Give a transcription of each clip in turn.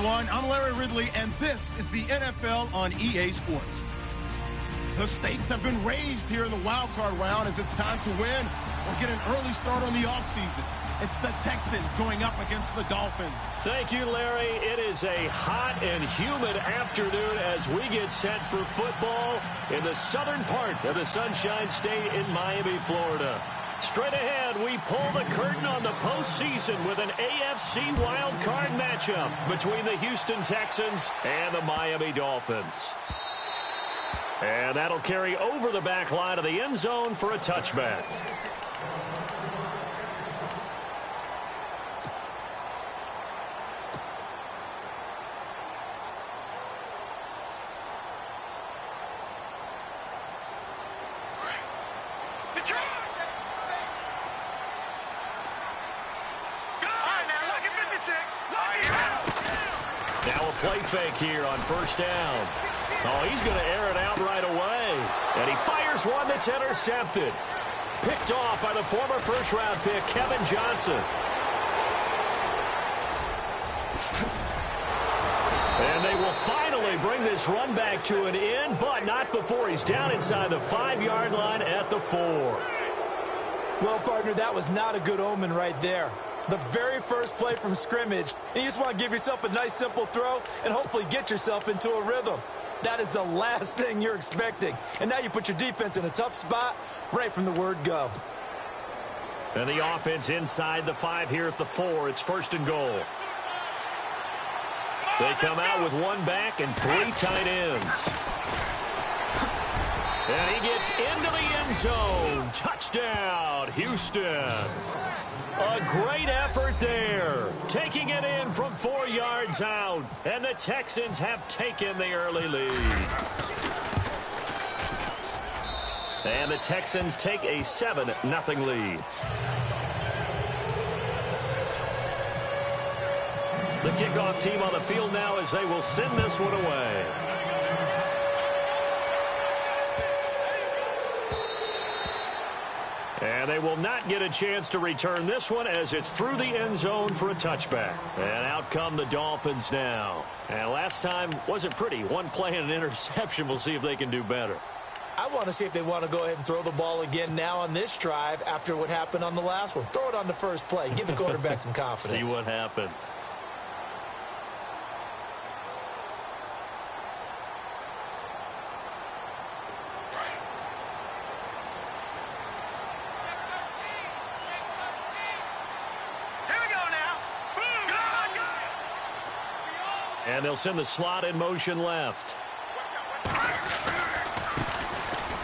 everyone. I'm Larry Ridley, and this is the NFL on EA Sports. The stakes have been raised here in the wild card round as it's time to win or get an early start on the offseason. It's the Texans going up against the Dolphins. Thank you, Larry. It is a hot and humid afternoon as we get set for football in the southern part of the Sunshine State in Miami, Florida. Straight ahead, we pull the curtain on the postseason with an AFC wildcard matchup between the Houston Texans and the Miami Dolphins. And that'll carry over the back line of the end zone for a touchback. Play fake here on first down. Oh, he's going to air it out right away. And he fires one that's intercepted. Picked off by the former first-round pick, Kevin Johnson. And they will finally bring this run back to an end, but not before he's down inside the 5-yard line at the 4. Well, partner, that was not a good omen right there. The very first play from scrimmage, and you just want to give yourself a nice, simple throw and hopefully get yourself into a rhythm. That is the last thing you're expecting. And now you put your defense in a tough spot right from the word go. And the offense inside the 5 here at the 4. It's first and goal. They come out with one back and 3 tight ends. And he gets into the end zone. Touchdown, Houston. A great effort there. Taking it in from 4 yards out. And the Texans have taken the early lead. And the Texans take a 7-0 lead. The kickoff team on the field now as they will send this one away. And they will not get a chance to return this one as it's through the end zone for a touchback. And out come the Dolphins now. And last time wasn't pretty. One play and an interception. We'll see if they can do better. I want to see if they want to go ahead and throw the ball again now on this drive after what happened on the last one. Throw it on the first play. Give the quarterback some confidence. See what happens. And they'll send the slot in motion left.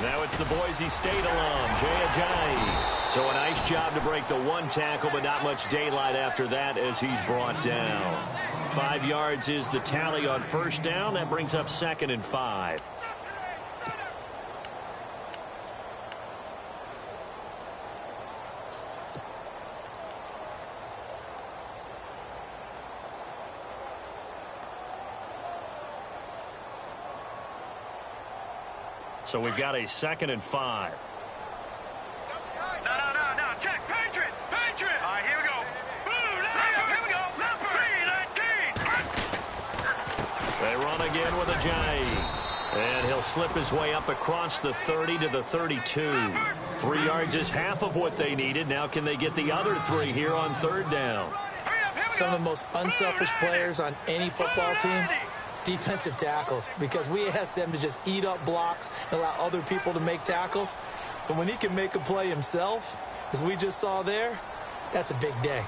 Now it's the Boise State alum, Jay Ajayi. So a nice job to break the one tackle, but not much daylight after that as he's brought down. 5 yards is the tally on first down. That brings up 2nd and 5. So we've got a 2nd and 5. No. Check. Patriot. All right, here we go. Here we go. Number 3, 19. They run again with Ajayi. And he'll slip his way up across the 30 to the 32. 3 yards is half of what they needed. Now can they get the other 3 here on third down? Some of the most unselfish players on any football team, defensive tackles, because we ask them to just eat up blocks and allow other people to make tackles. But when he can make a play himself, as we just saw there, that's a big day.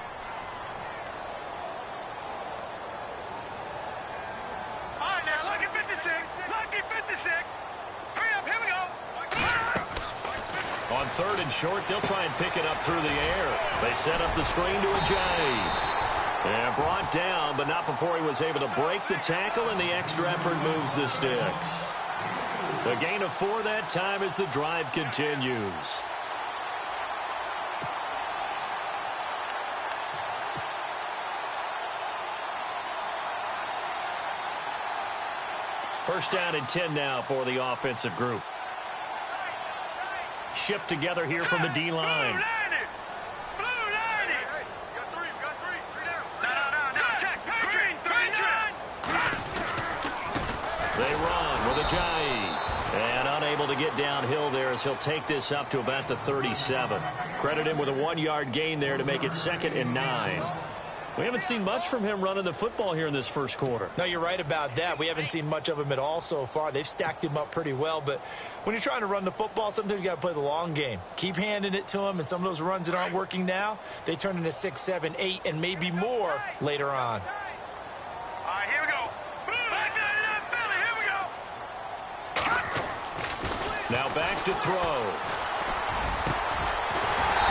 All right, now, lucky 56. Hurry up, here we go. On 3rd and short, they'll try and pick it up through the air. They set up the screen to Ajayi. And brought down, but not before he was able to break the tackle, and the extra effort moves the sticks. A gain of 4 that time as the drive continues. First down and 10 now for the offensive group. Shift together here from the D-line. They run with Ajayi. And unable to get downhill there as he'll take this up to about the 37. Credit him with a 1-yard gain there to make it 2nd and 9. We haven't seen much from him running the football here in this first quarter. No, you're right about that. We haven't seen much of him at all so far. They've stacked him up pretty well, but when you're trying to run the football, sometimes you got to play the long game. Keep handing it to him, and some of those runs that aren't working now, they turn into 6, 7, 8, and maybe more later on. All right, here we go. Back to that Philly. Here we go. Now back to throw.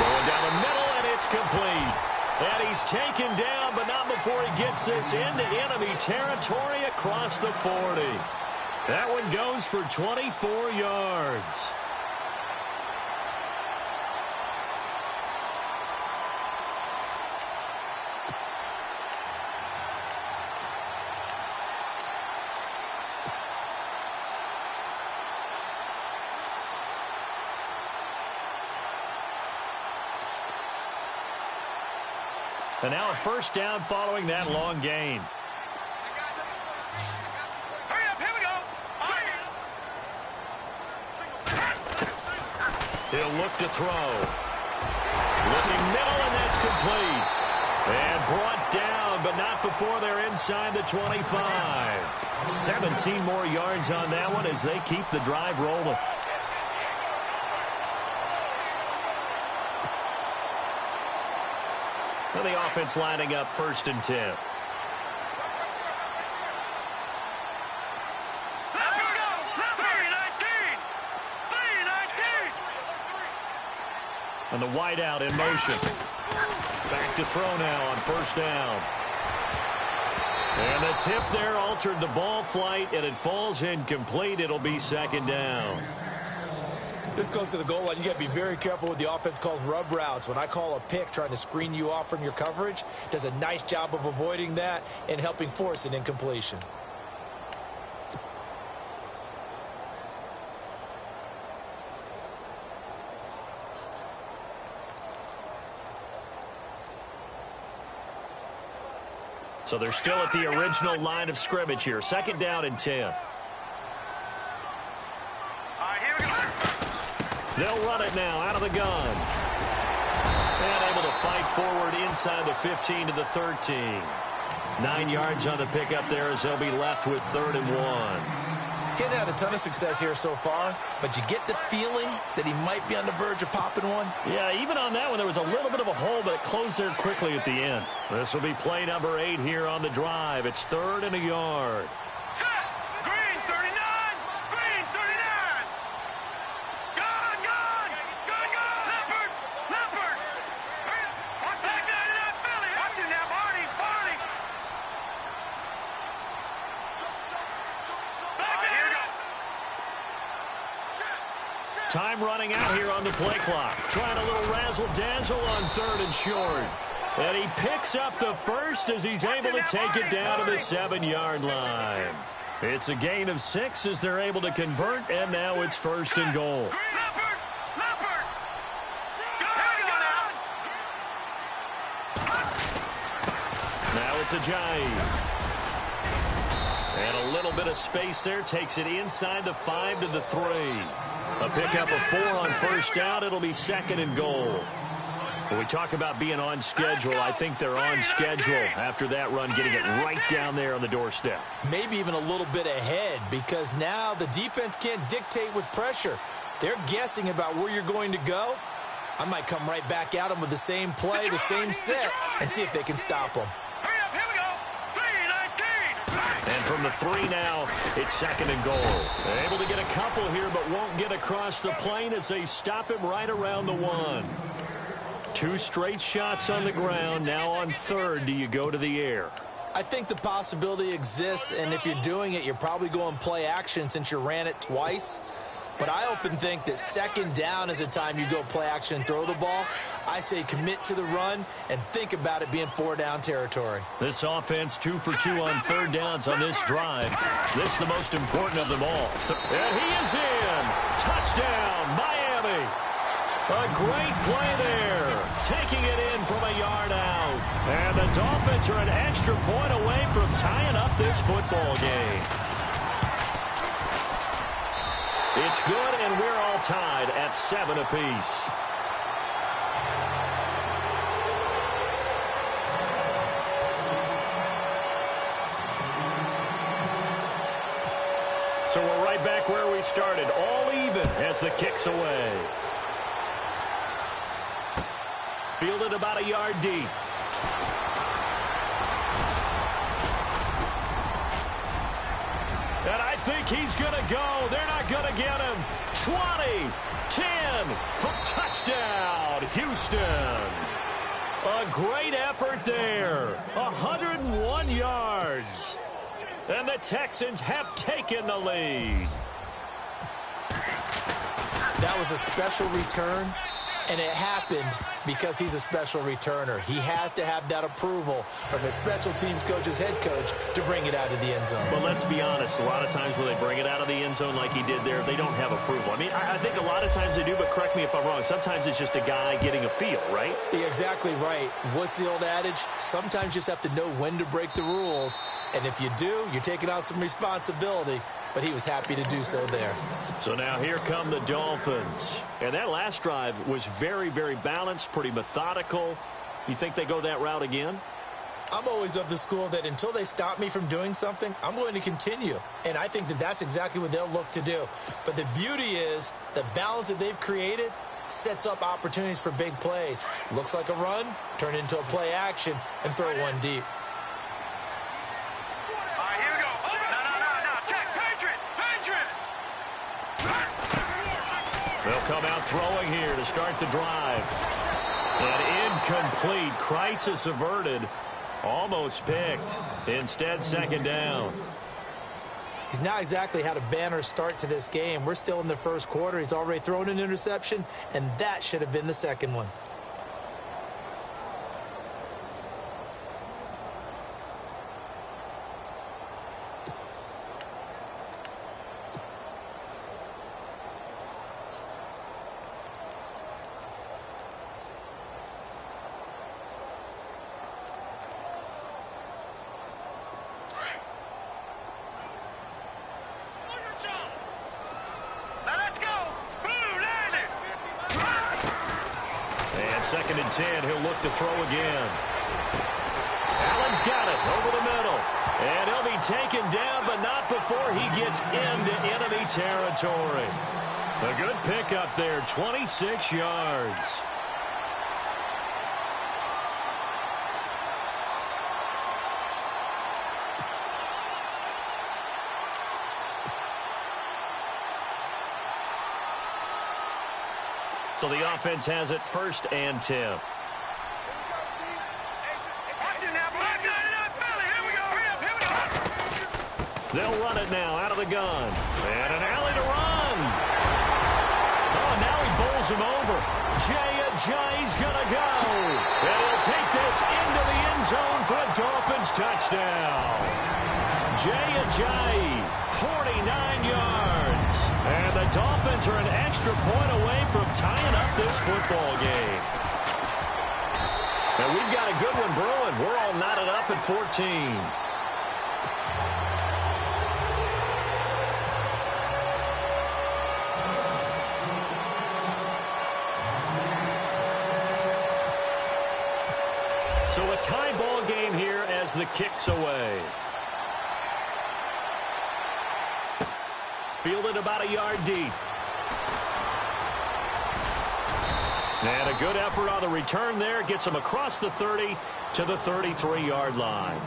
Going down the middle, and it's complete. And he's taken down, but not before he gets this into enemy territory across the 40. That one goes for 24 yards. And now a first down following that long gain. Hurry up, here we go. He'll look to throw. Looking middle, and that's complete. And brought down, but not before they're inside the 25. 17 more yards on that one as they keep the drive rolling. And the offense lining up 1st and 10. Let's go. 3-19. And the wideout in motion. Back to throw now on 1st down. And the tip there altered the ball flight, and it falls incomplete. It'll be 2nd down. This close to the goal line, you got to be very careful with the offense calls rub routes. When I call a pick trying to screen you off from your coverage, does a nice job of avoiding that and helping force an incompletion. So they're still at the original line of scrimmage here. 2nd down and 10. They'll run it now out of the gun. And able to fight forward inside the 15 to the 13. 9 yards on the pickup there as they'll be left with 3rd and 1. He's had a ton of success here so far, but you get the feeling that he might be on the verge of popping one. Yeah, even on that one, there was a little bit of a hole, but it closed there quickly at the end. This will be play number 8 here on the drive. It's 3rd and a yard. Green 39. Green 39. Gone. Leopard. Watch that guy in that Philly. Watch it now, Barney. Here we go. Time running out here on the play clock. Trying a little razzle-dazzle on 3rd and short. And he picks up the first as he's able to take it down to the 7-yard line. It's a gain of 6 as they're able to convert, and now it's 1st and goal. Leopard. Now it's Ajayi. And a little bit of space there takes it inside the 5 to the 3. A pickup of 4 on 1st down. It'll be 2nd and goal. When we talk about being on schedule, I think they're on schedule after that run, getting it right down there on the doorstep. Maybe even a little bit ahead, because now the defense can't dictate with pressure. They're guessing about where you're going to go. I might come right back at them with the same play, the same set, and see if they can stop them. Hurry up, here we go. 3-19. And from the 3 now, it's 2nd and goal. They're able to get a couple here, but won't get across the plane as they stop him right around the 1. 2 straight shots on the ground. Now on 3rd, do you go to the air? I think the possibility exists, and if you're doing it, you're probably going play action since you ran it twice. But I often think that 2nd down is a time you go play action and throw the ball. I say commit to the run and think about it being 4-down territory. This offense 2 for 2 on 3rd downs on this drive. This is the most important of them all. And he is in. Touchdown, Miami. A great play there. Taking it in from a yard out. And the Dolphins are an extra point away from tying up this football game. It's good, and we're all tied at 7 apiece. So we're right back where we started, all even as the kick's away. Fielded about a yard deep. And I think he's going to go. They're not going to get him. 20, 10, for touchdown, Houston. A great effort there. 101 yards. And the Texans have taken the lead. That was a special return, and it happened because he's a special returner. He has to have that approval from his special teams coach's head coach to bring it out of the end zone. But let's be honest, a lot of times when they bring it out of the end zone like he did there, they don't have approval. I mean, I think a lot of times they do, but correct me if I'm wrong. Sometimes it's just a guy getting a feel, right? You're exactly right. What's the old adage? Sometimes you just have to know when to break the rules. And if you do, you're taking on some responsibility. But he was happy to do so there. So now here come the Dolphins. And that last drive was very, very balanced, pretty methodical. You think they go that route again? I'm always of the school that until they stop me from doing something, I'm going to continue. And I think that that's exactly what they'll look to do. But the beauty is the balance that they've created sets up opportunities for big plays. Looks like a run, turn into a play action, and throw one deep. They'll come out throwing here to start the drive. An incomplete, crisis averted, almost picked. Instead, second down. He's not exactly had a banner start to this game. We're still in the first quarter. He's already thrown an interception, and that should have been the second one. Second and 10, he'll look to throw again. Allen's got it over the middle. And he'll be taken down, but not before he gets into enemy territory. A good pickup there, 26 yards. So the offense has it first and 10. They'll run it now out of the gun. And an alley to run. Oh, now he bowls him over. Jay's going to go. And he'll take this into the end zone for a Dolphins touchdown. Jay, 49 yards. And the Dolphins are an extra point away from tying up this football game. And we've got a good one brewing. We're all knotted up at 14. So a tie ball game here as the kick's away. Fielded about a yard deep. And a good effort on the return there. Gets him across the 30 to the 33-yard line.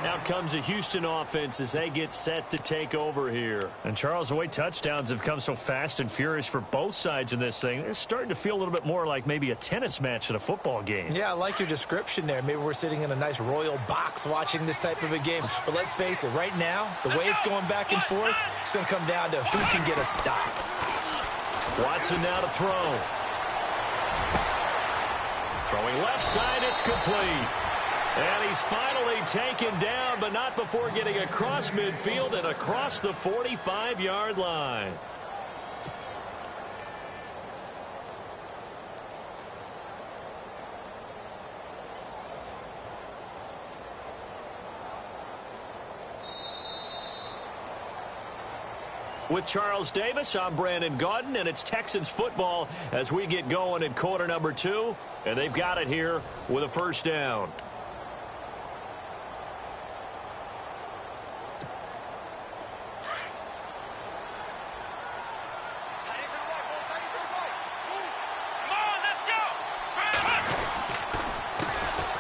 Out comes the Houston offense as they get set to take over here. And, Charles, the way touchdowns have come so fast and furious for both sides in this thing, it's starting to feel a little bit more like maybe a tennis match at a football game. Yeah, I like your description there. Maybe we're sitting in a nice royal box watching this type of a game. But let's face it, right now, the way it's going back and forth, it's going to come down to who can get a stop. Watson now to throw. Throwing left side, it's complete. And he's finally taken down, but not before getting across midfield and across the 45-yard line. With Charles Davis, I'm Brandon Gaudin, and it's Texans football as we get going in quarter number 2. And they've got it here with a first down.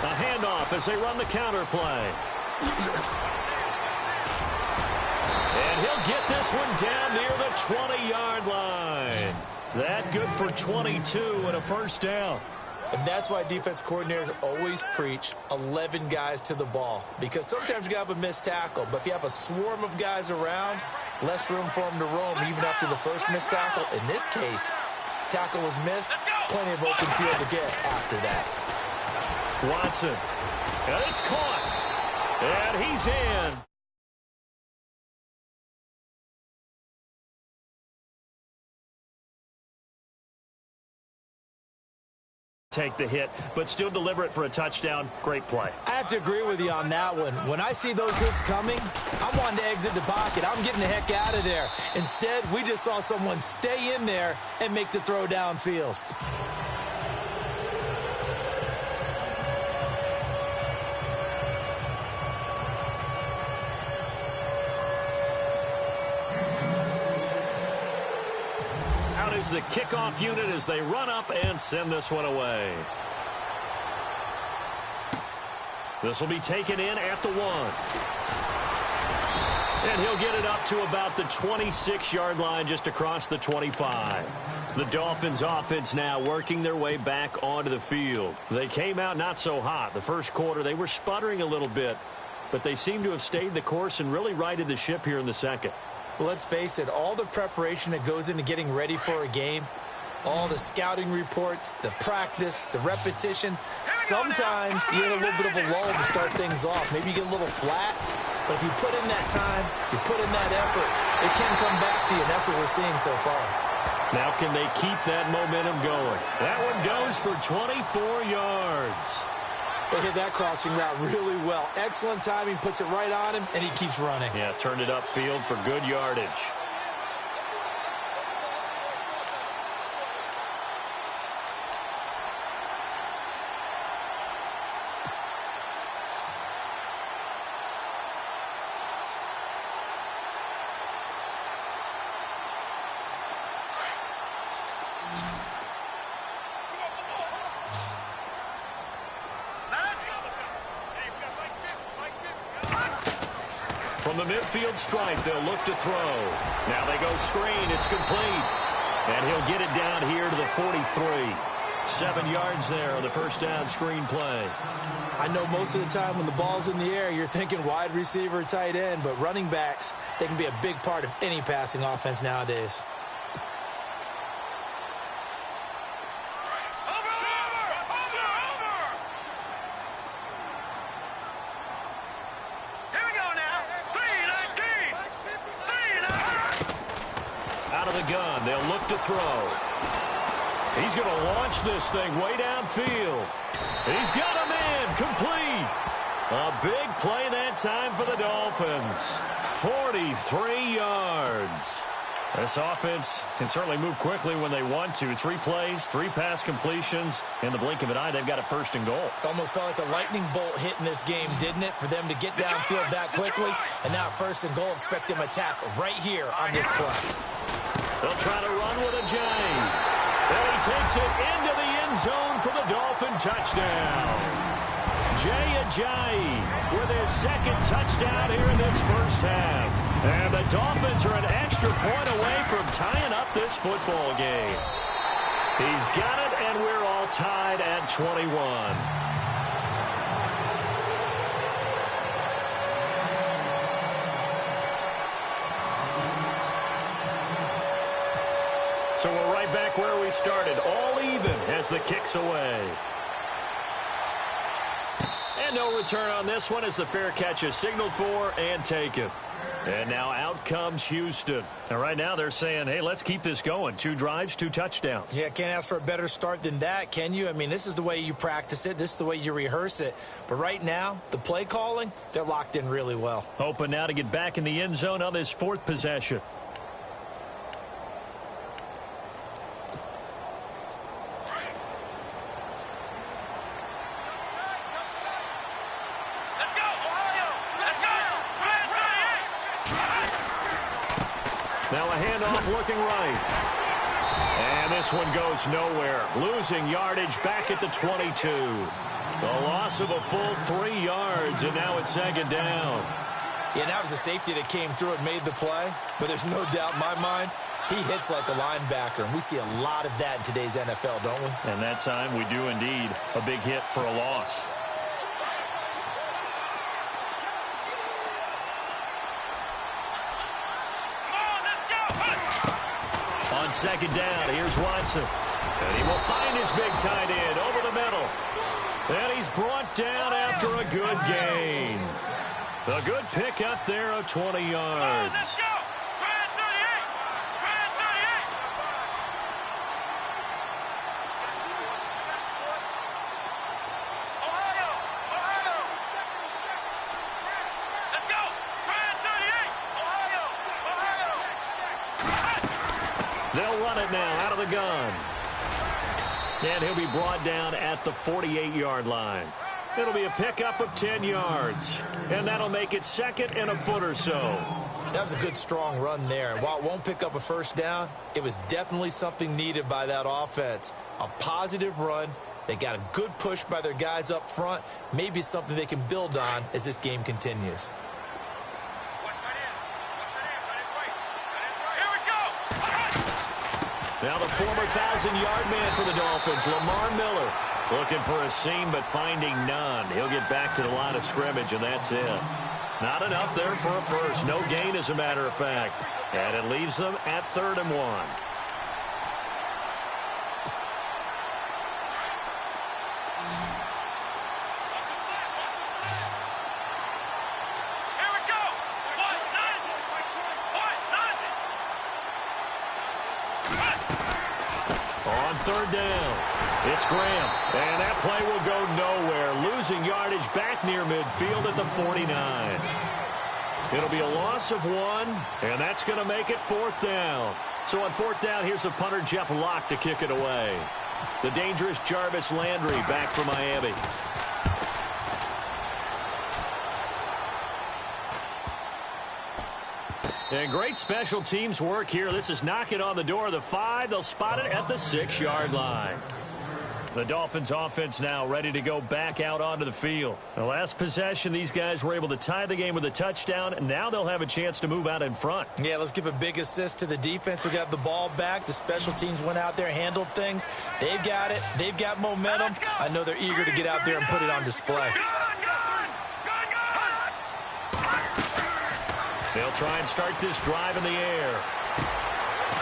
A handoff as they run the counter play. And he'll get this one down near the 20-yard line. That good for 22 and a first down. And that's why defense coordinators always preach 11 guys to the ball. Because sometimes you have a missed tackle, but if you have a swarm of guys around, less room for them to roam even after the first missed tackle. In this case, tackle was missed, plenty of open field to get after that. Watson, and it's caught, and he's in. Take the hit, but still deliver it for a touchdown. Great play. I have to agree with you on that one. When I see those hits coming, I'm wanting to exit the pocket. I'm getting the heck out of there. Instead, we just saw someone stay in there and make the throw downfield. Is the kickoff unit as they run up and send this one away. This will be taken in at the 1. And he'll get it up to about the 26-yard line just across the 25. The Dolphins offense now working their way back onto the field. They came out not so hot. The first quarter they were sputtering a little bit, but they seem to have stayed the course and really righted the ship here in the second. Well, let's face it, all the preparation that goes into getting ready for a game, all the scouting reports, the practice, the repetition, sometimes you get a little bit of a lull to start things off. Maybe you get a little flat, but if you put in that time, you put in that effort, it can come back to you, and that's what we're seeing so far. Now can they keep that momentum going? That one goes for 24 yards. They hit that crossing route really well. Excellent timing, puts it right on him, and he keeps running. Yeah, turned it upfield for good yardage. From the midfield stripe, they'll look to throw. Now they go screen. It's complete. And he'll get it down here to the 43. 7 yards there on the first down screen play. I know most of the time when the ball's in the air, you're thinking wide receiver, tight end, but running backs, they can be a big part of any passing offense nowadays. Gun. They'll look to throw. He's going to launch this thing way downfield. He's got a man complete. A big play that time for the Dolphins. 43 yards. This offense can certainly move quickly when they want to. 3 plays, 3 pass completions. In the blink of an eye, they've got a first and goal. Almost felt like a lightning bolt hit in this game, didn't it? For them to get downfield that quickly. And now first and goal, expect them to attack right here on this play. They'll try to run with Ajayi. And he takes it into the end zone for the Dolphin touchdown. Jay Ajayi with his second touchdown here in this first half. And the Dolphins are an extra point away from tying up this football game. He's got it, and we're all tied at 21. So we're right back where we started, all even as the kick's away. And no return on this one as the fair catch is signaled for and taken. And now out comes Houston. And right now they're saying, hey, let's keep this going. 2 drives, 2 touchdowns. Yeah, can't ask for a better start than that, can you? I mean, this is the way you practice it. This is the way you rehearse it. But right now, the play calling, they're locked in really well. Hoping now to get back in the end zone on this 4th possession. Now a handoff looking right. And this one goes nowhere. Losing yardage back at the 22. A loss of a full 3 yards, and now it's second down. Yeah, that was a safety that came through and made the play. But there's no doubt in my mind, he hits like a linebacker. And we see a lot of that in today's NFL, don't we? And that time we do indeed. A big hit for a loss. On second down, here's Watson. And he will find his big tight end over the middle. And he's brought down after a good gain. A good pickup there of 20 yards. Let's go! Grand 38! Grand 38! Ohio! Ohio! Let's go! Grand 38! Ohio! Ohio! They'll run it now out of the gun. And he'll be brought down at the 48-yard line. It'll be a pickup of 10 yards. And that'll make it second and a foot or so. That was a good, strong run there. And while it won't pick up a first down, it was definitely something needed by that offense. A positive run. They got a good push by their guys up front. Maybe something they can build on as this game continues. Here we go! Now the former 1,000-yard man for the Dolphins, Lamar Miller. Looking for a seam, but finding none. He'll get back to the line of scrimmage, and that's it. Not enough there for a first. No gain, as a matter of fact. And it leaves them at 3rd and 1. Here we go! On 3rd down, it's Graham, and that play will go nowhere. Losing yardage back near midfield at the 49. It'll be a loss of 1, and that's going to make it 4th down. So on 4th down, here's the punter, Jeff Locke, to kick it away. The dangerous Jarvis Landry back for Miami. And great special teams work here. This is knocking on the door of the 5. They'll spot it at the 6-yard line. The Dolphins offense now ready to go back out onto the field. The last possession, these guys were able to tie the game with a touchdown, and now they'll have a chance to move out in front. Yeah, let's give a big assist to the defense who got the ball back. The special teams went out there, handled things. They've got it. They've got momentum. I know they're eager to get out there and put it on display. They'll try and start this drive in the air.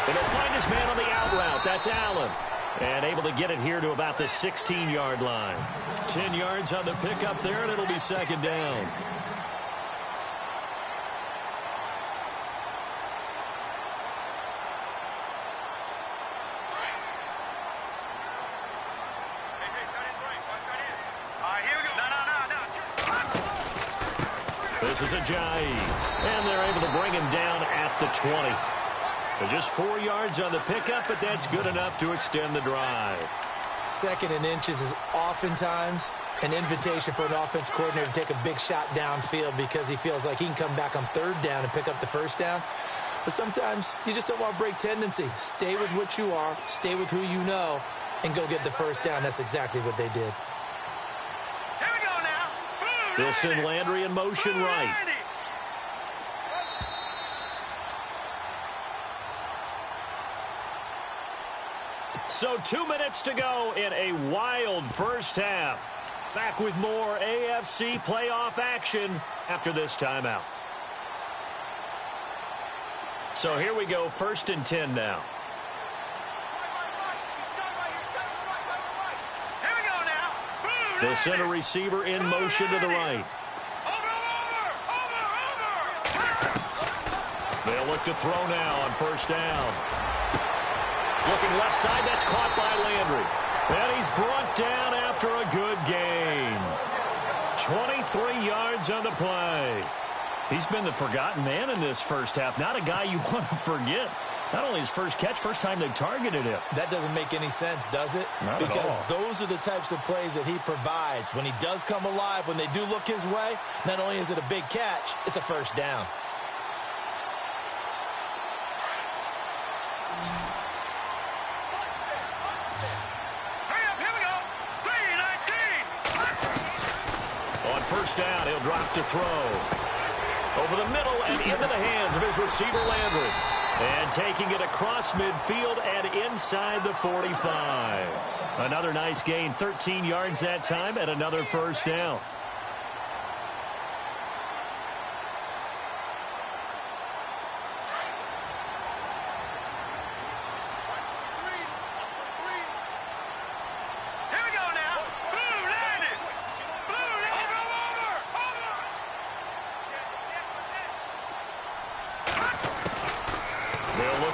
And he'll find his man on the out route. That's Allen. And able to get it here to about the 16-yard line. 10 yards on the pickup there, and it'll be second down. This is Ajayi, and they're able to bring him down at the 20. They're just 4 yards on the pickup, but that's good enough to extend the drive. 2nd and inches is oftentimes an invitation for an offense coordinator to take a big shot downfield because he feels like he can come back on 3rd down and pick up the 1st down. But sometimes you just don't want to break tendency. Stay with what you are, stay with who you know, and go get the 1st down. That's exactly what they did. Here we go now. They'll send Landry in motion right. So 2 minutes to go in a wild first half. Back with more AFC playoff action after this timeout. So here we go, 1st and 10 now. Here we go now. They'll send a receiver in motion to the right. They'll look to throw now on 1st down. Looking left side, that's caught by Landry. And he's brought down after a good gain. 23 yards on the play. He's been the forgotten man in this first half. Not a guy you want to forget. Not only his first catch, first time they've targeted him. That doesn't make any sense, does it? Not because at all. Those are the types of plays that he provides. When he does come alive, when they do look his way, not only is it a big catch, it's a 1st down. first down. He'll drop to throw. Over the middle and into the hands of his receiver, Landry. And taking it across midfield and inside the 45. Another nice gain, 13 yards that time, and another first down.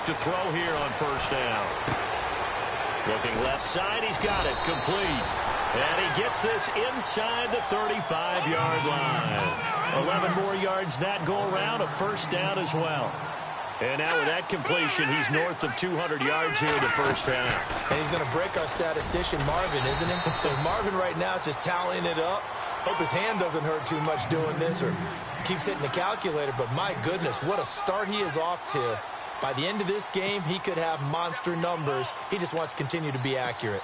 To throw here on first down. Looking left side, he's got it complete. And he gets this inside the 35-yard line. 11 more yards that go around, a first down as well. And now with that completion, he's north of 200 yards here in the first half. And he's going to break our statistician Marvin, isn't he? So Marvin right now is just tallying it up. Hope his hand doesn't hurt too much doing this or keeps hitting the calculator. But my goodness, what a start he is off to. By the end of this game, he could have monster numbers. He just wants to continue to be accurate.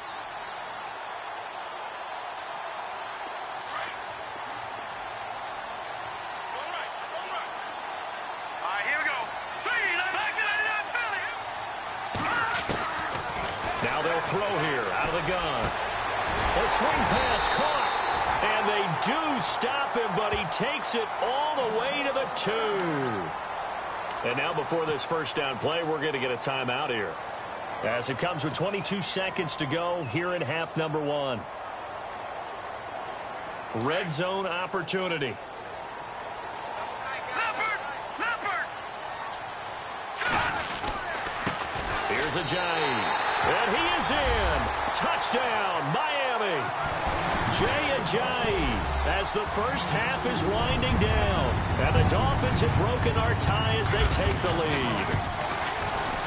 All right, here we go. Now they'll throw here out of the gun. A swing pass caught. And they do stop him, but he takes it all the way to the 2. And now before this first down play, we're going to get a timeout here. As it comes with 22 seconds to go here in half number 1. Red zone opportunity. Here's Ajayi. And he is in. Touchdown, Miami. Jay Ajayi as the first half is winding down. And the Dolphins have broken our tie as they take the lead.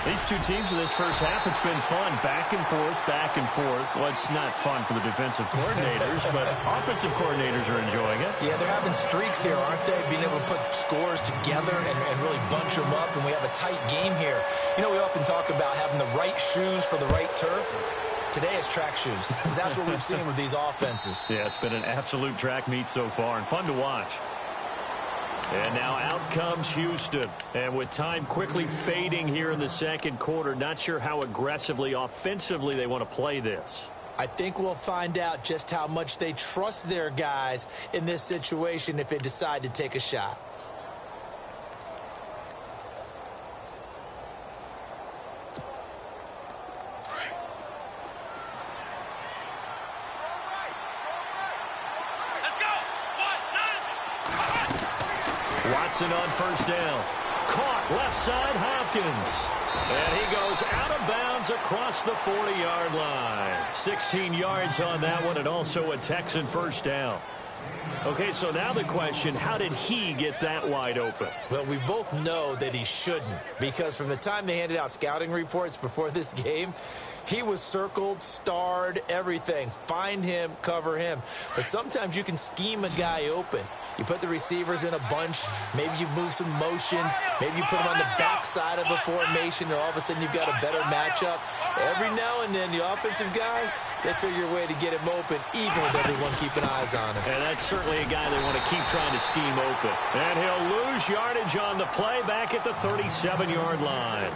These two teams in this first half, it's been fun. Back and forth, back and forth. Well, it's not fun for the defensive coordinators, but offensive coordinators are enjoying it. Yeah, they're having streaks here, aren't they? Being able to put scores together and really bunch them up, and we have a tight game here. You know, we often talk about having the right shoes for the right turf. Today is track shoes, because that's what we've seen with these offenses. Yeah, it's been an absolute track meet so far, and fun to watch. And now out comes Houston. And with time quickly fading here in the second quarter, not sure how aggressively, offensively they want to play this. I think we'll find out just how much they trust their guys in this situation if they decide to take a shot. Watson on first down. Caught left side, Hopkins. And he goes out of bounds across the 40-yard line. 16 yards on that one, and also a Texan first down. Okay, so now the question, how did he get that wide open? Well, we both know that he shouldn't, because from the time they handed out scouting reports before this game, he was circled, starred, everything. Find him, cover him. But sometimes you can scheme a guy open. You put the receivers in a bunch. Maybe you move some motion. Maybe you put them on the backside of a formation, and all of a sudden you've got a better matchup. Every now and then, the offensive guys, they figure a way to get him open, even with everyone keeping eyes on him. And that's certainly a guy they want to keep trying to scheme open. And he'll lose yardage on the play back at the 37-yard line.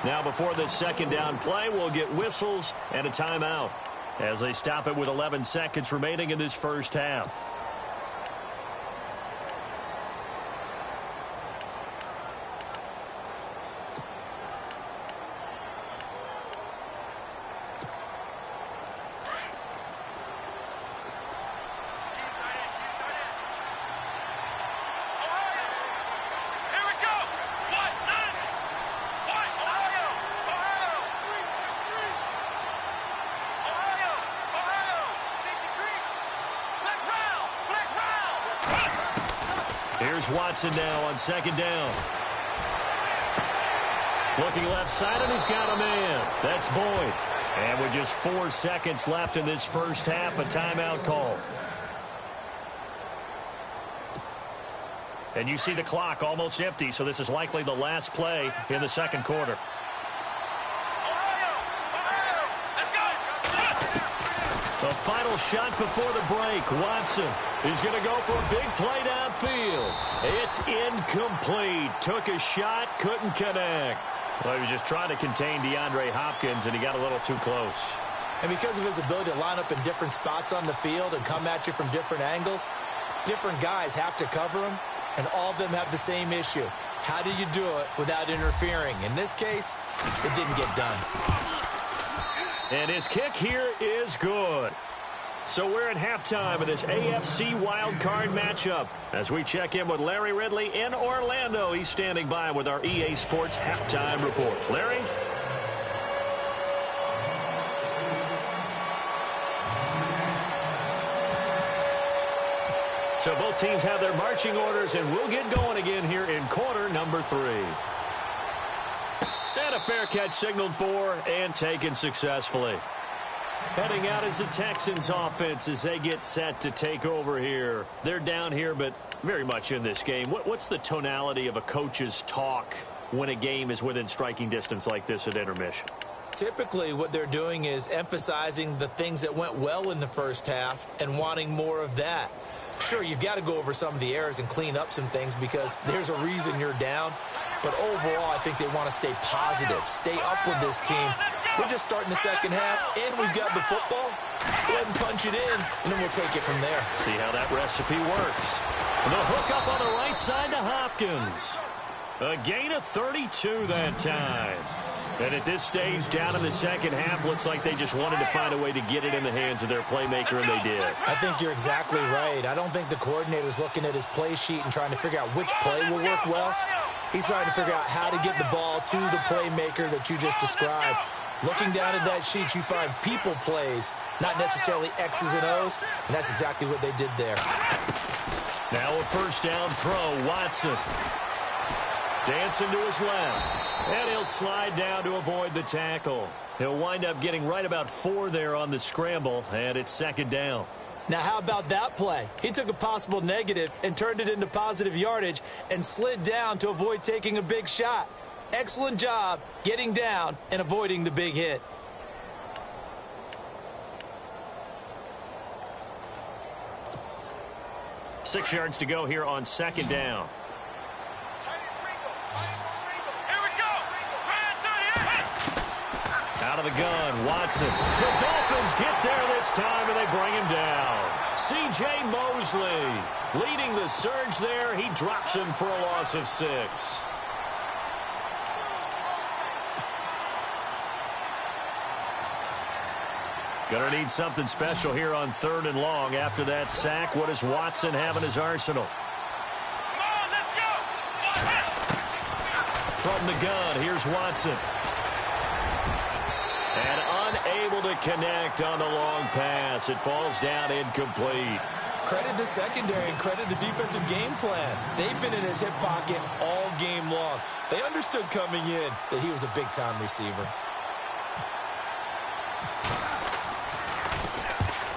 Now before this second down play, we'll get whistles and a timeout as they stop it with 11 seconds remaining in this first half. Here's Watson now on second down. Looking left side, and he's got a man. That's Boyd. And with just 4 seconds left in this first half, a timeout call. And you see the clock almost empty, so this is likely the last play in the second quarter. The final shot before the break. Watson He's going to go for a big play downfield. It's incomplete. Took a shot, couldn't connect. Well, he was just trying to contain DeAndre Hopkins, and he got a little too close. And because of his ability to line up in different spots on the field and come at you from different angles, different guys have to cover him, and all of them have the same issue. How do you do it without interfering? In this case, it didn't get done. And his kick here is good. So we're at halftime of this AFC wildcard matchup. As we check in with Larry Ridley in Orlando, he's standing by with our EA Sports halftime report. Larry? So both teams have their marching orders, and we'll get going again here in quarter number 3. And a fair catch signaled for and taken successfully. Heading out is the Texans offense as they get set to take over here. They're down here, but very much in this game. What's the tonality of a coach's talk when a game is within striking distance like this at intermission? Typically, what they're doing is emphasizing the things that went well in the first half and wanting more of that. Sure, you've got to go over some of the errors and clean up some things because there's a reason you're down. But overall, I think they want to stay positive, stay up with this team. We're just starting the second half, and we've got the football. Let's go ahead and punch it in, and then we'll take it from there. See how that recipe works. The hook up on the right side to Hopkins. A gain of 32 that time. And at this stage, down in the second half, looks like they just wanted to find a way to get it in the hands of their playmaker, and they did. I think you're exactly right. I don't think the coordinator's looking at his play sheet and trying to figure out which play will work well. He's trying to figure out how to get the ball to the playmaker that you just described. Looking down at that sheet, you find people plays, not necessarily X's and O's, and that's exactly what they did there. Now a first down throw, Watson. Dancing to his left, and he'll slide down to avoid the tackle. He'll wind up getting right about 4 there on the scramble, and it's second down. Now, how about that play? He took a possible negative and turned it into positive yardage and slid down to avoid taking a big shot. Excellent job getting down and avoiding the big hit. Six yards to go here on second down. Out of the gun, Watson. The Dolphins get there this time, and they bring him down. C.J. Mosley leading the surge there. He drops him for a loss of 6. Gonna need something special here on 3rd and long. After that sack, what does Watson have in his arsenal? Come on, let's go! From the gun, here's Watson. And unable to connect on the long pass. It falls down incomplete. Credit the secondary and credit the defensive game plan. They've been in his hip pocket all game long. They understood coming in that he was a big-time receiver.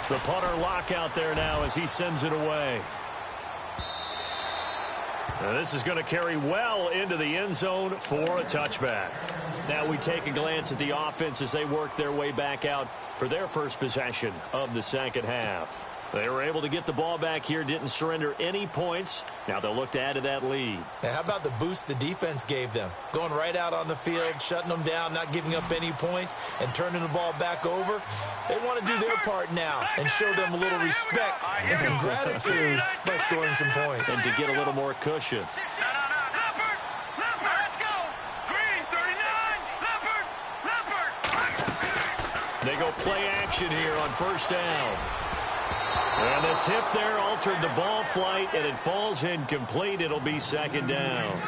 The punter lock out there now as he sends it away. Now this is going to carry well into the end zone for a touchback. Now we take a glance at the offense as they work their way back out for their first possession of the second half. They were able to get the ball back here, didn't surrender any points. Now they'll look to add to that lead. Now, how about the boost the defense gave them? Going right out on the field, shutting them down, not giving up any points, and turning the ball back over. They want to do their part now and show them a little respect and some gratitude by scoring some points. And to get a little more cushion. They go play action here on first down. And the tip there altered the ball flight, and it falls incomplete. It'll be second down.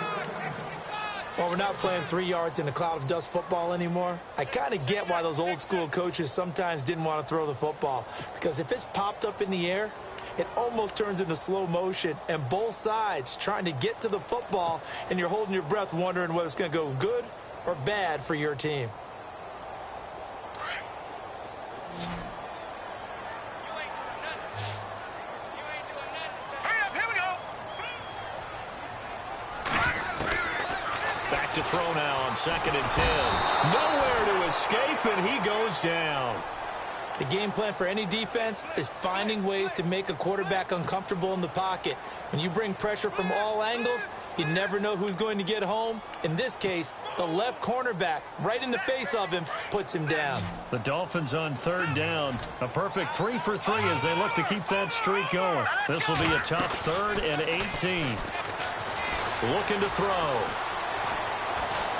Well, we're not playing 3 yards in a cloud of dust football anymore. I kind of get why those old school coaches sometimes didn't want to throw the football. Because if it's popped up in the air, it almost turns into slow motion. And both sides trying to get to the football, and you're holding your breath wondering whether it's going to go good or bad for your team. To throw now on 2nd and 10. Nowhere to escape, and he goes down. The game plan for any defense is finding ways to make a quarterback uncomfortable in the pocket. When you bring pressure from all angles, you never know who's going to get home. In this case, the left cornerback, right in the face of him, puts him down. The Dolphins on third down. A perfect 3 for 3 as they look to keep that streak going. This will be a tough 3rd and 18. Looking to throw.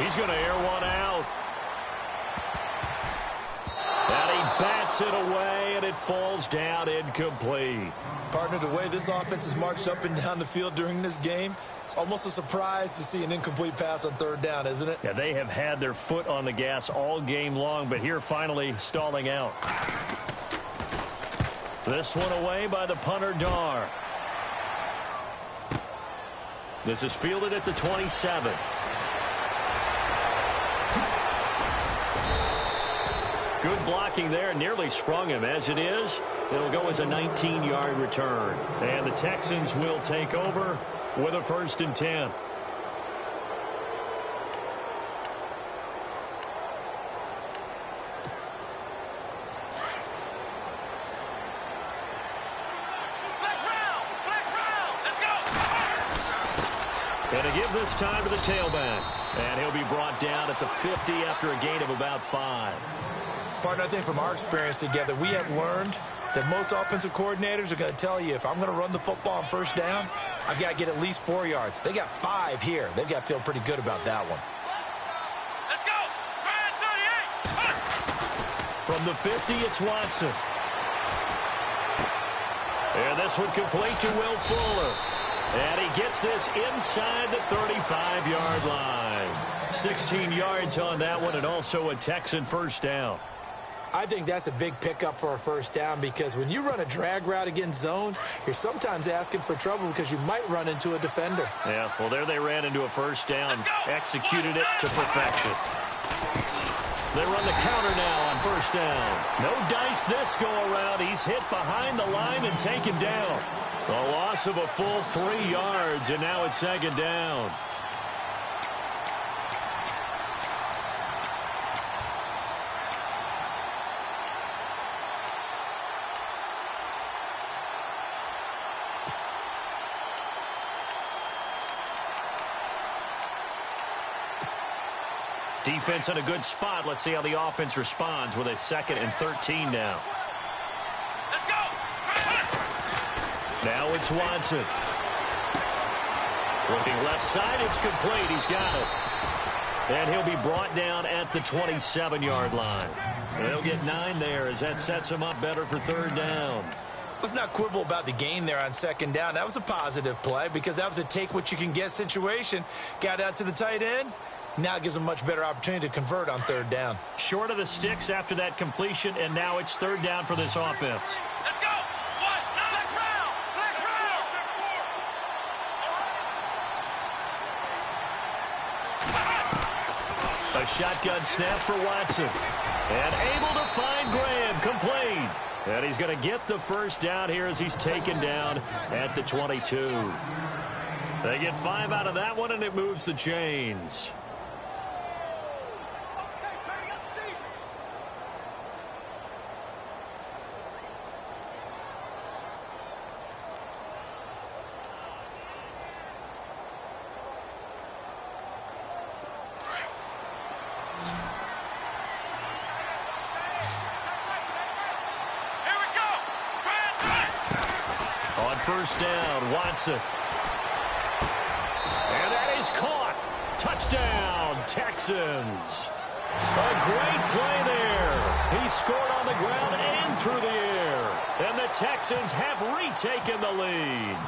He's going to air one out. And he bats it away, and it falls down incomplete. Partner, the way this offense has marched up and down the field during this game, it's almost a surprise to see an incomplete pass on third down, isn't it? Yeah, they have had their foot on the gas all game long, but here finally stalling out. This one away by the punter, Dar. This is fielded at the 27. Good blocking there, nearly sprung him. As it is, it'll go as a 19-yard return. And the Texans will take over with a 1st and 10. And a give this time to the tailback. And he'll be brought down at the 50 after a gain of about 5. Partner, I think from our experience together, we have learned that most offensive coordinators are going to tell you, if I'm going to run the football on first down, I've got to get at least 4 yards. They got 5 here. They've got to feel pretty good about that one. Let's go! 38! From the 50, it's Watson. And this one complete to Will Fuller. And he gets this inside the 35-yard line. 16 yards on that one, and also a Texan 1st down. I think that's a big pickup for a 1st down, because when you run a drag route against zone, you're sometimes asking for trouble because you might run into a defender. Yeah, well, there they ran into a 1st down, executed it to perfection. They run the counter now on 1st down. No dice this go-around. He's hit behind the line and taken down. A loss of a full 3 yards, and now it's 2nd down. Defense in a good spot. Let's see how the offense responds with a 2nd and 13 now. Let's go! Now it's Watson. Looking left side, it's complete. He's got it. And he'll be brought down at the 27-yard line. And he'll get 9 there as that sets him up better for 3rd down. Let's not quibble about the gain there on 2nd down. That was a positive play because that was a take-what-you-can-get situation. Got out to the tight end. Now it gives them a much better opportunity to convert on 3rd down. Short of the sticks after that completion, and now it's 3rd down for this offense. Let's go! One, flex round! Flex round! A shotgun snap for Watson. And able to find Graham, complete. And he's going to get the 1st down here as he's taken down at the 22. They get 5 out of that one, and it moves the chains. On 1st down, Watson. And that is caught. Touchdown, Texans. A great play there. He scored on the ground and through the air. And the Texans have retaken the lead.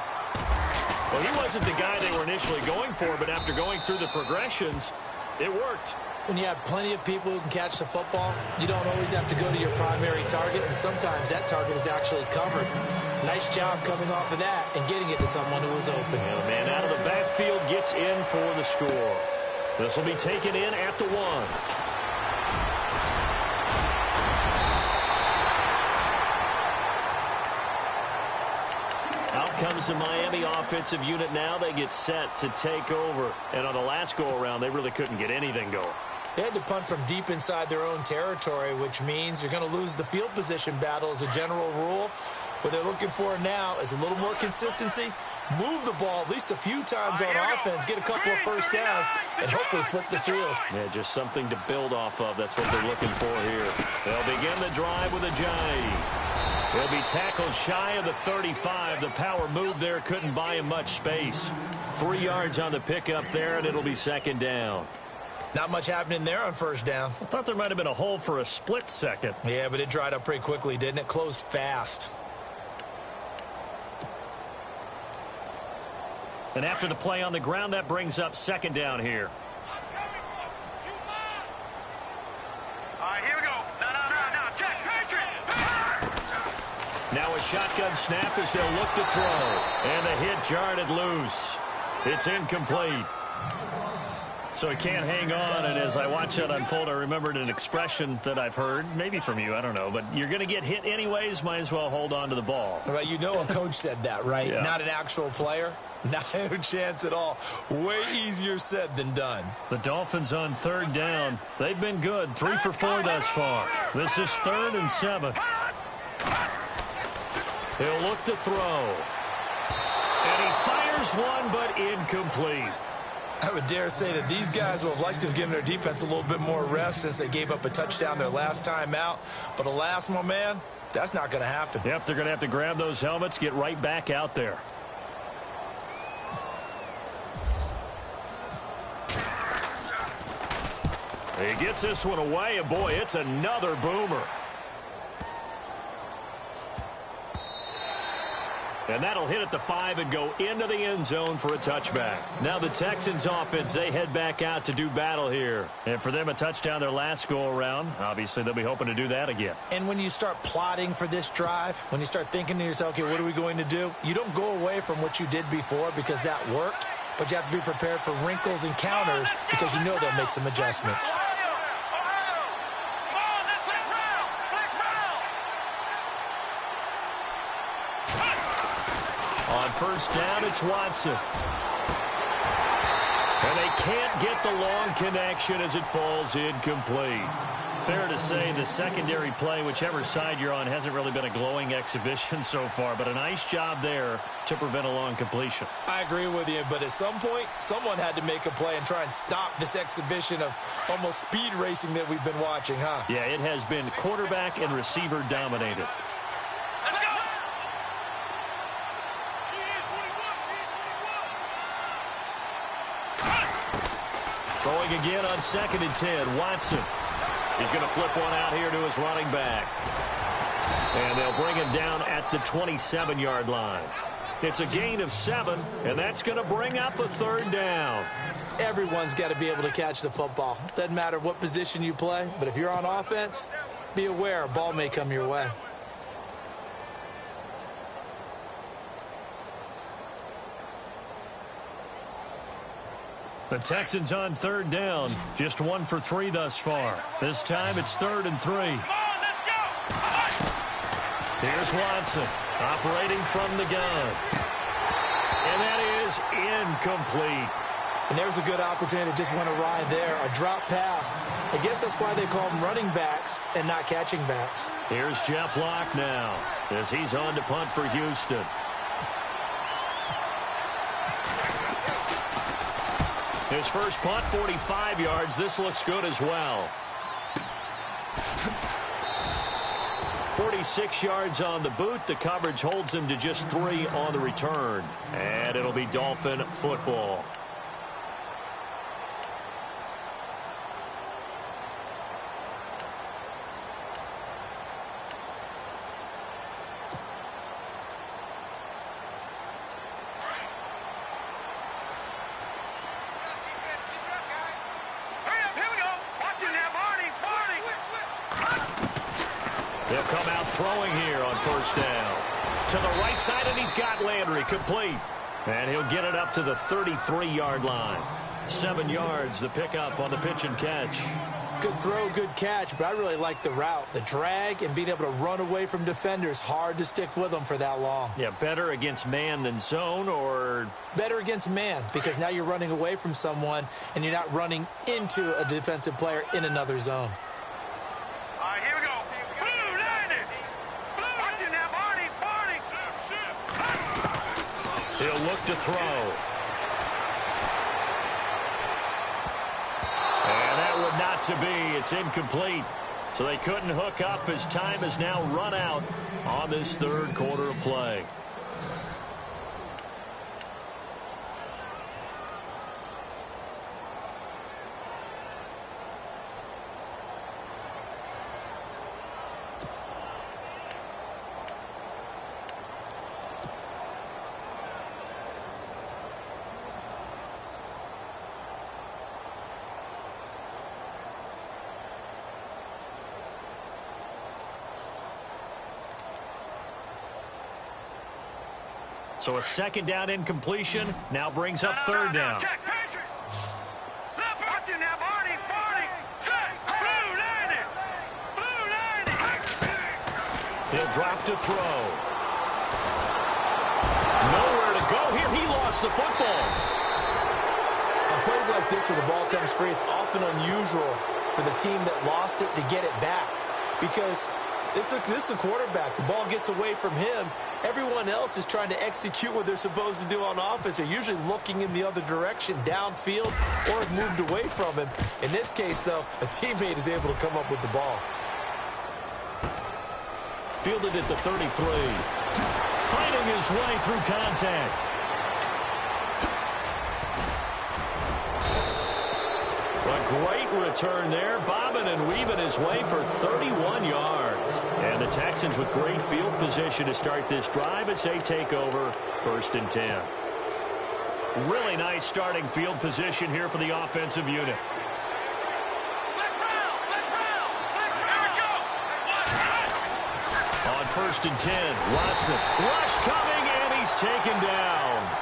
Well, he wasn't the guy they were initially going for, but after going through the progressions, it worked. When you have plenty of people who can catch the football, you don't always have to go to your primary target, and sometimes that target is actually covered. Nice job coming off of that and getting it to someone who was open. And the man out of the backfield gets in for the score. This will be taken in at the 1. Out comes the Miami offensive unit now. They get set to take over. And on the last go-around, they really couldn't get anything going. They had to punt from deep inside their own territory, which means you're going to lose the field position battle as a general rule. What they're looking for now is a little more consistency, move the ball at least a few times on offense, get a couple of first downs, and hopefully flip the field. Yeah, just something to build off of. That's what they're looking for here. They'll begin the drive with a J. He'll be tackled shy of the 35. The power move there couldn't buy him much space. 3 yards on the pickup there, and it'll be second down. Not much happening there on first down. I thought there might have been a hole for a split second. Yeah, but it dried up pretty quickly, didn't it? Closed fast. And after the play on the ground, that brings up second down here. All right, here we go. No. Check. Patriot. Now a shotgun snap as they'll look to throw. And the hit jarred it loose. It's incomplete. So he can't hang on, and as I watch that unfold, I remembered an expression that I've heard, maybe from you, I don't know, but you're going to get hit anyways, might as well hold on to the ball. Well, you know a coach said that, right? Yeah. Not an actual player. Not a chance at all. Way easier said than done. The Dolphins on third down. They've been good. 3 for 4 thus far. This is 3rd and 7. He'll look to throw. And he fires one, but incomplete. I would dare say that these guys would have liked to have given their defense a little bit more rest since they gave up a touchdown their last time out. But alas, my man, that's not going to happen. Yep, they're going to have to grab those helmets, get right back out there. He gets this one away, and boy, it's another boomer. And that'll hit at the 5 and go into the end zone for a touchback. Now the Texans offense, they head back out to do battle here. And for them, a touchdown their last go-around. Obviously, they'll be hoping to do that again. And when you start plotting for this drive, when you start thinking to yourself, okay, what are we going to do? You don't go away from what you did before because that worked, but you have to be prepared for wrinkles and counters because you know they'll make some adjustments. On first down, it's Watson. And they can't get the long connection as it falls incomplete. Fair to say the secondary play, whichever side you're on, hasn't really been a glowing exhibition so far, but a nice job there to prevent a long completion. I agree with you, but at some point, someone had to make a play and try and stop this exhibition of almost speed racing that we've been watching, huh? Yeah, it has been quarterback and receiver dominated. Throwing again on 2nd and 10. Watson. He's going to flip one out here to his running back. And they'll bring him down at the 27-yard line. It's a gain of 7, and that's going to bring up a 3rd down. Everyone's got to be able to catch the football. Doesn't matter what position you play, but if you're on offense, be aware a ball may come your way. The Texans on 3rd down. Just 1 for 3 thus far. This time it's 3rd and 3. Here's Watson operating from the gun. And that is incomplete. And there's a good opportunity that just went awry there. A drop pass. I guess that's why they call them running backs and not catching backs. Here's Jeff Locke now as he's on to punt for Houston. His first punt, 45 yards. This looks good as well. 46 yards on the boot. The coverage holds him to just 3 on the return. And it'll be Dolphin football. They'll come out throwing here on first down. To the right side, and he's got Landry complete. And he'll get it up to the 33-yard line. 7 yards, the pickup on the pitch and catch. Good throw, good catch, but I really like the route. The drag and being able to run away from defenders, hard to stick with them for that long. Yeah, better against man than zone, or? Better against man, because now you're running away from someone and you're not running into a defensive player in another zone. All right, here we go. Blue, landed. Blue. Watch it now, Barney. He'll look to throw. And that would not to be. It's incomplete. So they couldn't hook up as time has now run out on this third quarter of play. So a second down incompletion now brings up third down. Check, Patrick. Watch it now, Barney. Set. Blue, landed. Blue, landed. He'll drop to throw. Nowhere to go here. He lost the football. On plays like this where the ball comes free, it's often unusual for the team that lost it to get it back. Because this is a quarterback. The ball gets away from him. Everyone else is trying to execute what they're supposed to do on offense. They're usually looking in the other direction, downfield, or have moved away from him. In this case, though, a teammate is able to come up with the ball. Fielded at the 33. Fighting his way through contact. A great return there, bobbing and weaving his way for 31 yards. And the Texans with great field position to start this drive as they take over 1st and 10. Really nice starting field position here for the offensive unit. On 1st and 10, Watson. Rush coming, and he's taken down.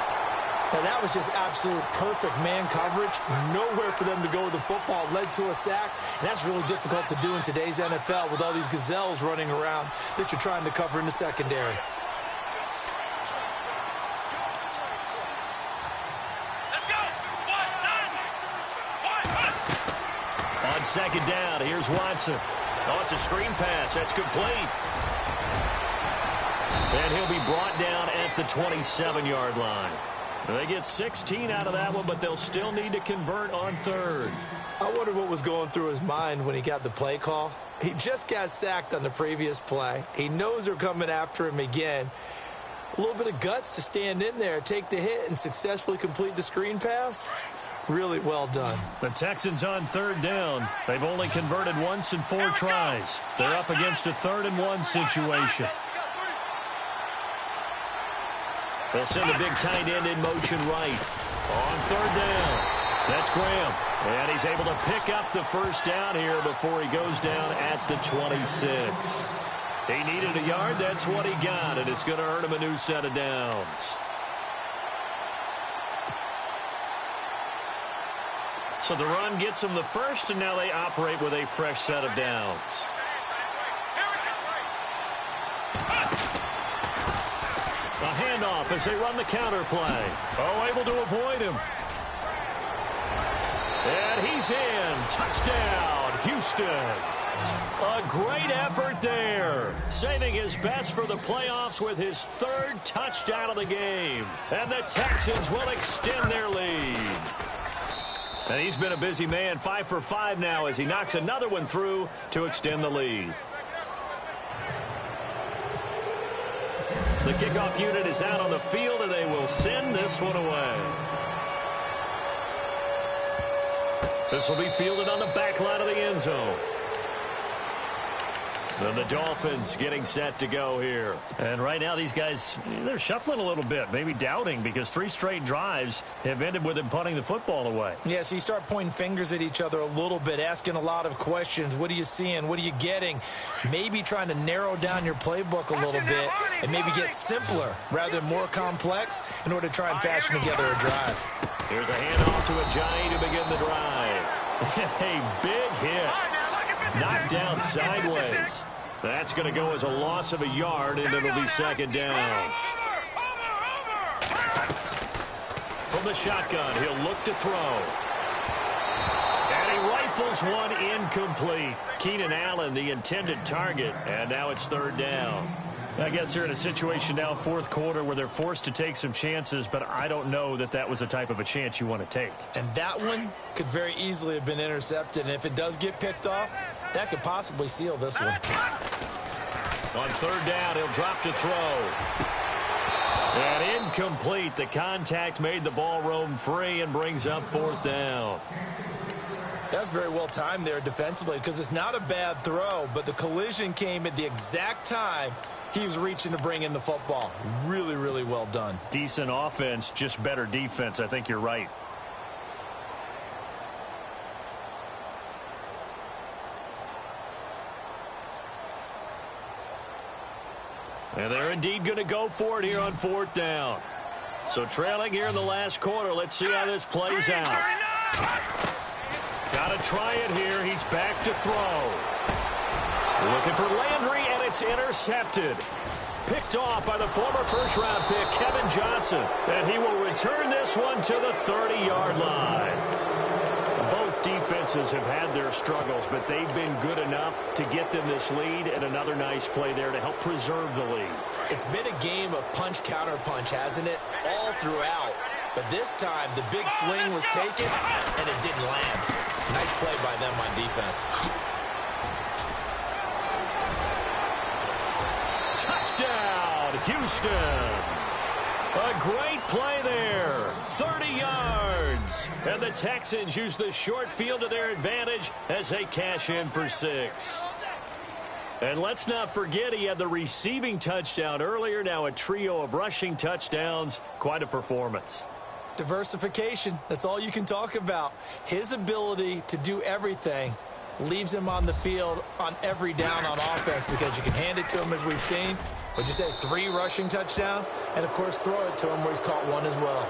Now, that was just absolute perfect man coverage. Nowhere for them to go with the football. Led to a sack. And that's really difficult to do in today's NFL with all these gazelles running around that you're trying to cover in the secondary. Let's go. On 2nd down, here's Watson. Oh, it's a screen pass. That's complete. And he'll be brought down at the 27-yard line. They get 16 out of that one, but they'll still need to convert on 3rd. I wonder what was going through his mind when he got the play call. He just got sacked on the previous play. He knows they're coming after him again. A little bit of guts to stand in there, take the hit, and successfully complete the screen pass. Really well done. The Texans on 3rd down. They've only converted once in 4 tries. They're up against a 3rd and 1 situation. They'll send the big tight end in motion right. On 3rd down. That's Graham. And he's able to pick up the first down here before he goes down at the 26. He needed a yard. That's what he got. And it's going to earn him a new set of downs. So the run gets them the first, and now they operate with a fresh set of downs. A handoff as they run the counter play. Oh, able to avoid him. And he's in. Touchdown, Houston. A great effort there. Saving his best for the playoffs with his 3rd touchdown of the game. And the Texans will extend their lead. And he's been a busy man, 5 for 5 now as he knocks another one through to extend the lead. The kickoff unit is out on the field, and they will send this one away. This will be fielded on the back line of the end zone. And the Dolphins getting set to go here. And right now these guys, they're shuffling a little bit, maybe doubting, because 3 straight drives have ended with them punting the football away. Yeah, so you start pointing fingers at each other a little bit, asking a lot of questions. What are you seeing? What are you getting? Maybe trying to narrow down your playbook a little bit and maybe get simpler rather than more complex in order to try and fashion together a drive. Here's a handoff to Ajayi to begin the drive. A big hit. Knocked down sideways. That's going to go as a loss of a yard, and it'll be second down. From the shotgun, he'll look to throw. And he rifles one incomplete. Keenan Allen, the intended target, and now it's third down. I guess they're in a situation now, fourth quarter, where they're forced to take some chances, but I don't know that that was the type of a chance you want to take. And that one could very easily have been intercepted, and if it does get picked off, that could possibly seal this one. On third down, he'll drop to throw. And incomplete. The contact made the ball roam free and brings up fourth down. That's very well timed there defensively, because it's not a bad throw, but the collision came at the exact time he was reaching to bring in the football. Really, really well done. Decent offense, just better defense. I think you're right. And they're indeed going to go for it here on fourth down. So trailing here in the last quarter. Let's see how this plays out. Got to try it here. He's back to throw. Looking for Landry, and it's intercepted. Picked off by the former first-round pick, Kevin Johnson. And he will return this one to the 30-yard line. Both defenses have had their struggles, but they've been good enough to get them this lead, and another nice play there to help preserve the lead. It's been a game of punch-counter-punch, hasn't it? All throughout. But this time, the big swing was taken, and it didn't land. Nice play by them on defense. Touchdown, Houston. A great play there. 30 yards. And the Texans use the short field to their advantage as they cash in for 6. And let's not forget he had the receiving touchdown earlier. Now a trio of rushing touchdowns. Quite a performance. Diversification. That's all you can talk about. His ability to do everything leaves him on the field on every down on offense, because you can hand it to him, as we've seen. Would you say 3 rushing touchdowns? And, of course, throw it to him where he's caught one as well.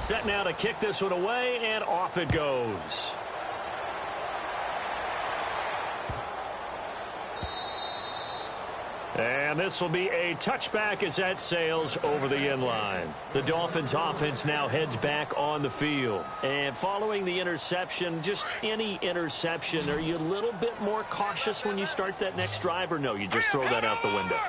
Set now to kick this one away, and off it goes. And this will be a touchback as that sails over the end line. The Dolphins offense now heads back on the field. And following the interception, just any interception, are you a little bit more cautious when you start that next drive, or no, you just throw that out the window?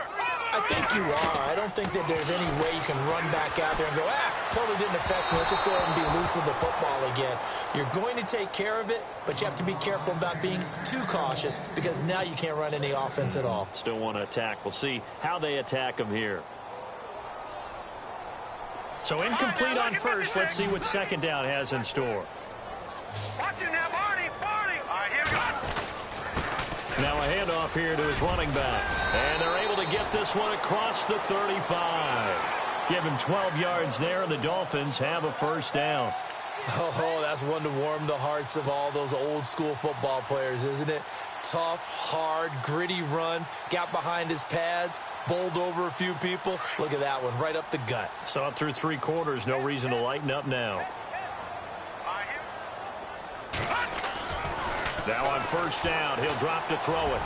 I think you are. I don't think that there's any way you can run back out there and go, totally didn't affect me. Let's just go ahead and be loose with the football again. You're going to take care of it, but you have to be careful about being too cautious, because now you can't run any offense at all. Still want to attack. We'll see how they attack them here. So incomplete on first. Let's see what second down has in store. Watch it now, Barney. All right, here we go. Now a handoff here to his running back. And they're able to get this one across the 35. Give him 12 yards there, and the Dolphins have a first down. Oh, that's one to warm the hearts of all those old school football players, isn't it? Tough, hard, gritty run. Got behind his pads, bowled over a few people. Look at that one, right up the gut. So up through 3 quarters, no reason to lighten up now. Now on first down, he'll drop to throw it.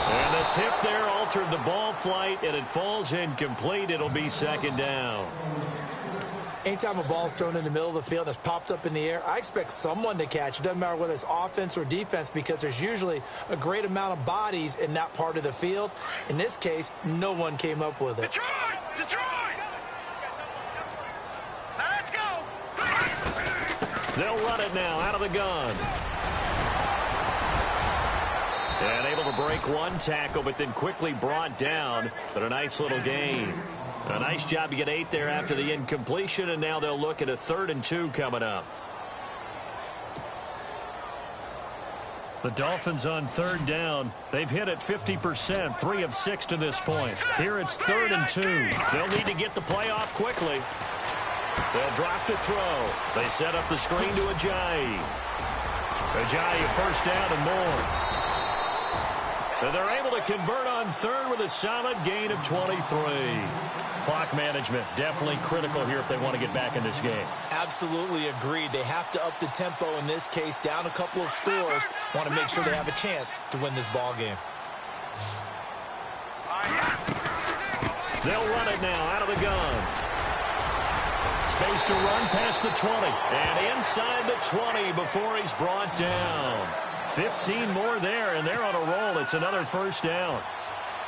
And the tip there altered the ball flight, and it falls incomplete. It'll be second down. Anytime a ball's thrown in the middle of the field and it's popped up in the air, I expect someone to catch. It doesn't matter whether it's offense or defense, because there's usually a great amount of bodies in that part of the field. In this case, no one came up with it. Detroit! Now let's go! They'll run it now out of the gun. And able to break one tackle, but then quickly brought down. But a nice little gain. A nice job to get 8 there after the incompletion, and now they'll look at a 3rd and 2 coming up. The Dolphins on 3rd down. They've hit it 50%, 3 of 6 to this point. Here it's 3rd and 2. They'll need to get the play off quickly. They'll drop to throw. They set up the screen to Ajayi. Ajayi, first down and more. And they're able to convert on third with a solid gain of 23. Clock management, definitely critical here if they want to get back in this game. Absolutely agreed. They have to up the tempo in this case, down a couple of scores. Want to make sure they have a chance to win this ball game. They'll run it now out of the gun. Space to run past the 20. And inside the 20 before he's brought down. 15 more there, and they're on a roll. It's another first down.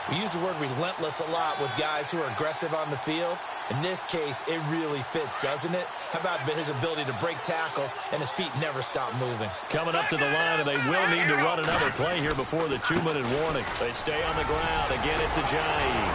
We use the word relentless a lot with guys who are aggressive on the field. In this case, it really fits, doesn't it? How about his ability to break tackles and his feet never stop moving? Coming up to the line, and they will need to run another play here before the 2-minute warning. They stay on the ground. Again, it's Ajayi.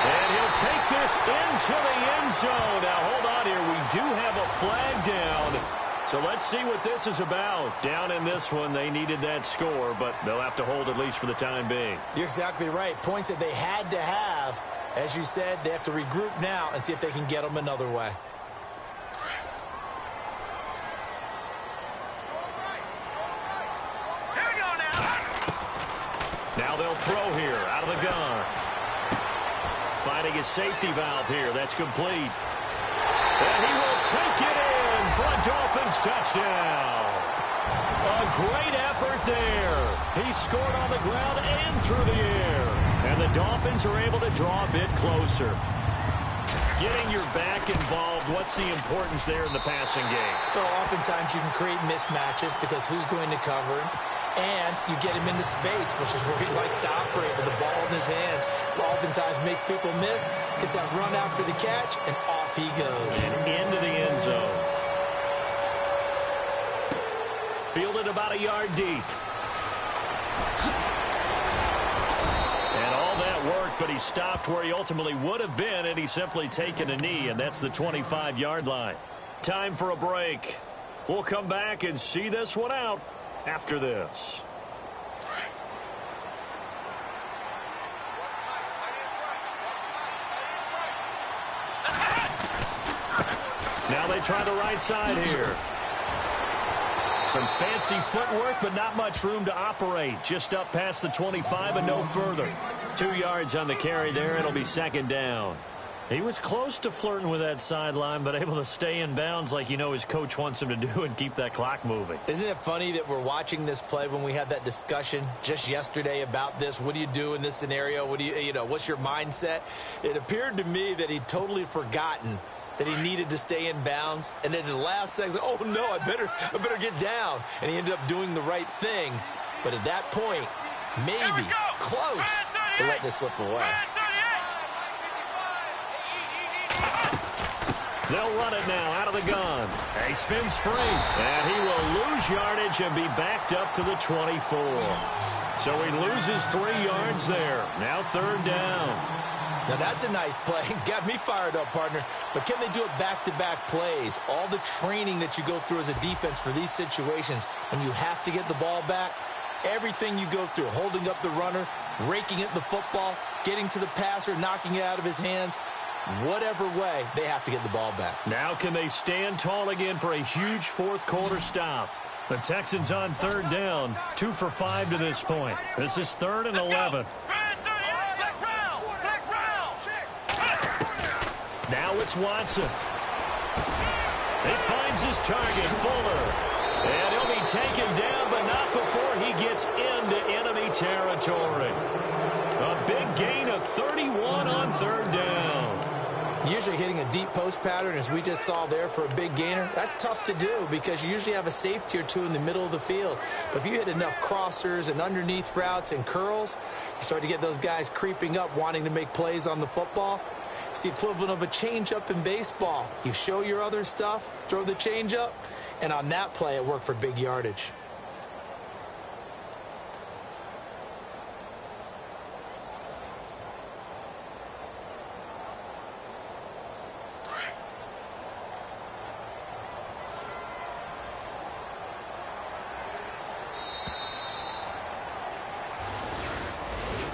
And he'll take this into the end zone. Now, hold on here. We do have a flag down. So let's see what this is about. Down in this one, they needed that score, but they'll have to hold at least for the time being. You're exactly right. Points that they had to have. As you said, they have to regroup now and see if they can get them another way. Here we go now. Now they'll throw here out of the gun. Finding his safety valve here. That's complete. And he will take it in for a Dolphins touchdown. A great effort there. He scored on the ground and through the air. And the Dolphins are able to draw a bit closer. Getting your back involved, what's the importance there in the passing game? So oftentimes you can create mismatches because who's going to cover him? And you get him into space, which is where he likes to operate with the ball in his hands. Oftentimes makes people miss, gets that run after the catch, and off he goes. And into the end zone. Fielded about a yard deep. And all that worked, but he stopped where he ultimately would have been, and he's simply taken a knee, and that's the 25-yard line. Time for a break. We'll come back and see this one out after this. Now they try the right side here. Some fancy footwork, but not much room to operate. Just up past the 25 and no further. 2 yards on the carry there. It'll be second down. He was close to flirting with that sideline, but able to stay in bounds like you know his coach wants him to do and keep that clock moving. Isn't it funny that we're watching this play when we had that discussion just yesterday about this? What do you do in this scenario? What do you know, what's your mindset? It appeared to me that he'd totally forgotten that he needed to stay in bounds, and then at the last second, oh no, I better get down. And he ended up doing the right thing. But at that point, maybe close to letting it slip away. They'll run it now out of the gun. He spins free, and he will lose yardage and be backed up to the 24. So he loses 3 yards there. Now third down. Now that's a nice play. Got me fired up, partner. But can they do it back-to-back plays? All the training that you go through as a defense for these situations, when you have to get the ball back, everything you go through, holding up the runner, raking at the football, getting to the passer, knocking it out of his hands, whatever way, they have to get the ball back. Now can they stand tall again for a huge fourth-quarter stop? The Texans on third down, 2 for 5 to this point. This is 3rd and 11. Now it's Watson. He finds his target, Fuller. And he'll be taken down, but not before he gets into enemy territory. A big gain of 31 on third down. Usually hitting a deep post pattern, as we just saw there for a big gainer, that's tough to do because you usually have a safety or two in the middle of the field. But if you hit enough crossers and underneath routes and curls, you start to get those guys creeping up wanting to make plays on the football. It's the equivalent of a changeup in baseball. You show your other stuff, throw the changeup, and on that play, it worked for big yardage.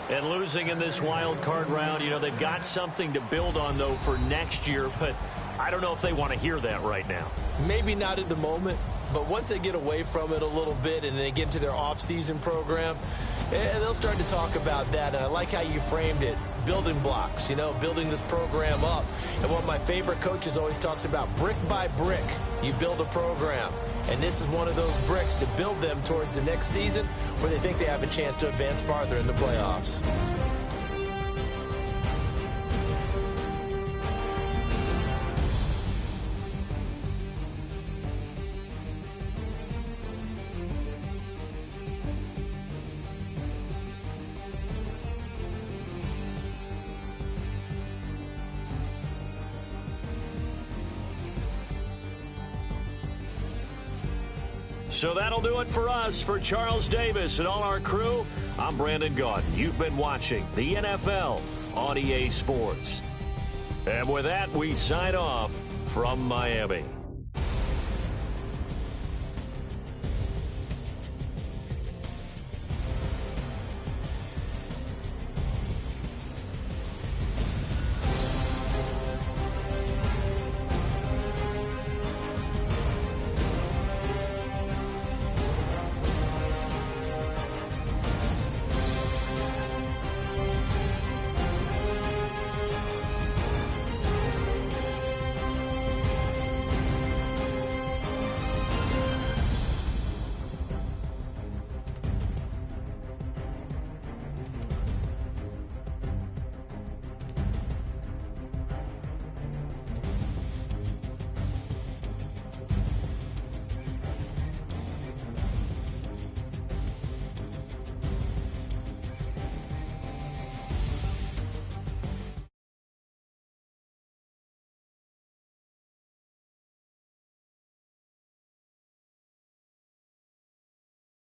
And losing in this wild card round, you know, they've got something to build on, though, for next year. But I don't know if they want to hear that right now. Maybe not at the moment, but once they get away from it a little bit and they get into their off-season program, they'll start to talk about that. And I like how you framed it, building blocks, building this program up. And one of my favorite coaches always talks about brick by brick, you build a program. And this is one of those bricks to build them towards the next season where they think they have a chance to advance farther in the playoffs. So that'll do it for us. For Charles Davis and all our crew, I'm Brandon Gaudin. You've been watching the NFL on EA Sports. And with that, we sign off from Miami.